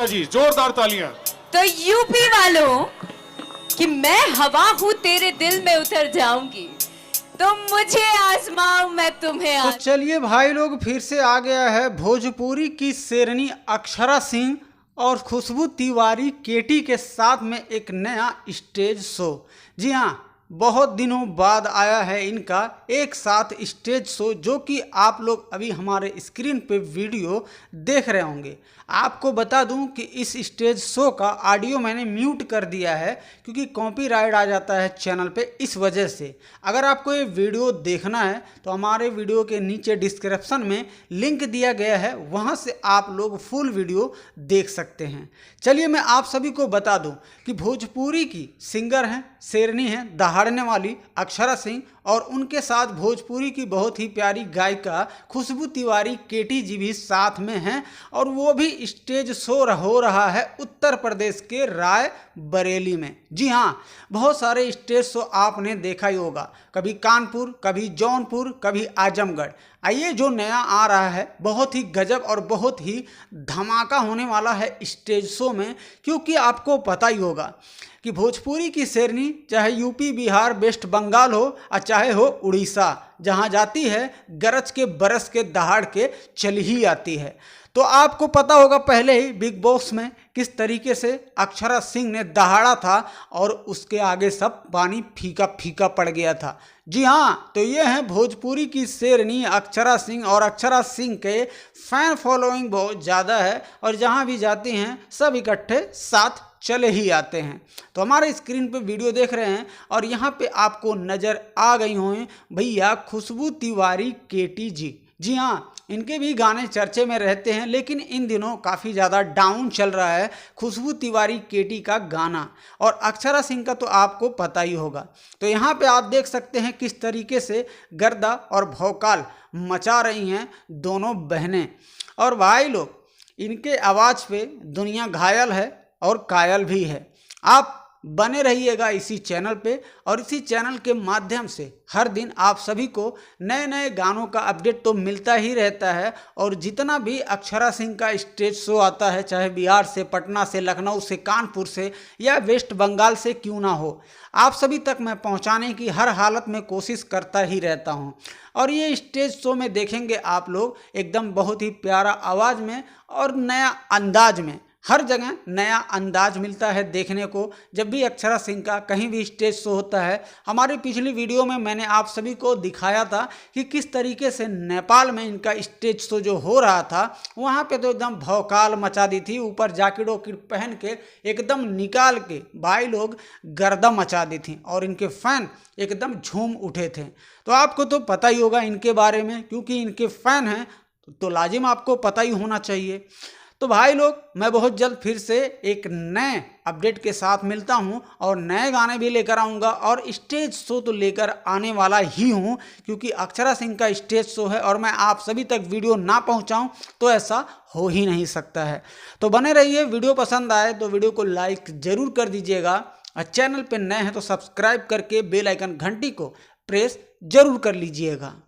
जी जोरदार तालियां। तो यूपी वालों कि मैं हवा हूँ तेरे दिल में उतर जाऊंगी, तुम मुझे आजमाओ मैं तुम्हें तो चलिए भाई लोग, फिर से आ गया है भोजपुरी की शेरनी अक्षरा सिंह और खुशबू तिवारी केटी के साथ में एक नया स्टेज शो। जी हाँ, बहुत दिनों बाद आया है इनका एक साथ स्टेज शो, जो कि आप लोग अभी हमारे स्क्रीन पे वीडियो देख रहे होंगे। आपको बता दूं कि इस स्टेज शो का ऑडियो मैंने म्यूट कर दिया है क्योंकि कॉपीराइट आ जाता है चैनल पे, इस वजह से। अगर आपको ये वीडियो देखना है तो हमारे वीडियो के नीचे डिस्क्रिप्शन में लिंक दिया गया है, वहाँ से आप लोग फुल वीडियो देख सकते हैं। चलिए मैं आप सभी को बता दूं कि भोजपुरी की सिंगर हैं, शेरनी हैं, दहाड़ने वाली अक्षरा सिंह, और उनके साथ भोजपुरी की बहुत ही प्यारी गायिका खुशबू तिवारी केटी जी भी साथ में हैं। और वो भी स्टेज शो हो रहा है उत्तर प्रदेश के राय बरेली में। जी हाँ, बहुत सारे स्टेज शो आपने देखा ही होगा, कभी कानपुर, कभी जौनपुर, कभी आजमगढ़। आइए जो नया आ रहा है बहुत ही गजब और बहुत ही धमाका होने वाला है स्टेज शो में, क्योंकि आपको पता ही होगा कि भोजपुरी की शेरनी चाहे यूपी, बिहार, वेस्ट बंगाल हो और चाहे हो उड़ीसा, जहाँ जाती है गरज के बरस के दहाड़ के चल ही आती है। तो आपको पता होगा पहले ही बिग बॉस में किस तरीके से अक्षरा सिंह ने दहाड़ा था और उसके आगे सब पानी फीका फीका पड़ गया था। जी हाँ, तो ये हैं भोजपुरी की शेरनी अक्षरा सिंह, और अक्षरा सिंह के फैन फॉलोइंग बहुत ज़्यादा है और जहाँ भी जाती हैं सब इकट्ठे साथ चले ही आते हैं। तो हमारे स्क्रीन पे वीडियो देख रहे हैं और यहाँ पे आपको नज़र आ गई होंगे भैया खुशबू तिवारी केटी जी। जी हाँ, इनके भी गाने चर्चे में रहते हैं, लेकिन इन दिनों काफ़ी ज़्यादा डाउन चल रहा है खुशबू तिवारी केटी का गाना, और अक्षरा सिंह का तो आपको पता ही होगा। तो यहाँ पे आप देख सकते हैं किस तरीके से गर्दा और भौकाल मचा रही हैं दोनों बहनें। और भाई लोग, इनके आवाज़ पे दुनिया घायल है और कायल भी है। आप बने रहिएगा इसी चैनल पे, और इसी चैनल के माध्यम से हर दिन आप सभी को नए नए गानों का अपडेट तो मिलता ही रहता है। और जितना भी अक्षरा सिंह का स्टेज शो आता है, चाहे बिहार से, पटना से, लखनऊ से, कानपुर से या वेस्ट बंगाल से क्यों ना हो, आप सभी तक मैं पहुंचाने की हर हालत में कोशिश करता ही रहता हूं। और ये स्टेज शो में देखेंगे आप लोग एकदम बहुत ही प्यारा आवाज़ में और नया अंदाज में, हर जगह नया अंदाज मिलता है देखने को जब भी अक्षरा सिंह का कहीं भी स्टेज शो होता है। हमारी पिछली वीडियो में मैंने आप सभी को दिखाया था कि किस तरीके से नेपाल में इनका स्टेज शो जो हो रहा था, वहाँ पे तो एकदम भौकाल मचा दी थी, ऊपर जैकेट वॉकेट पहन के एकदम निकाल के भाई लोग गर्दा मचा दी थी और इनके फैन एकदम झूम उठे थे। तो आपको तो पता ही होगा इनके बारे में, क्योंकि इनके फैन हैं तो लाजिम आपको पता ही होना चाहिए। तो भाई लोग, मैं बहुत जल्द फिर से एक नए अपडेट के साथ मिलता हूं और नए गाने भी लेकर आऊंगा, और स्टेज शो तो लेकर आने वाला ही हूं, क्योंकि अक्षरा सिंह का स्टेज शो है और मैं आप सभी तक वीडियो ना पहुंचाऊं तो ऐसा हो ही नहीं सकता है। तो बने रहिए, वीडियो पसंद आए तो वीडियो को लाइक ज़रूर कर दीजिएगा, और चैनल पर नए हैं तो सब्सक्राइब करके बेल आइकन घंटी को प्रेस ज़रूर कर लीजिएगा।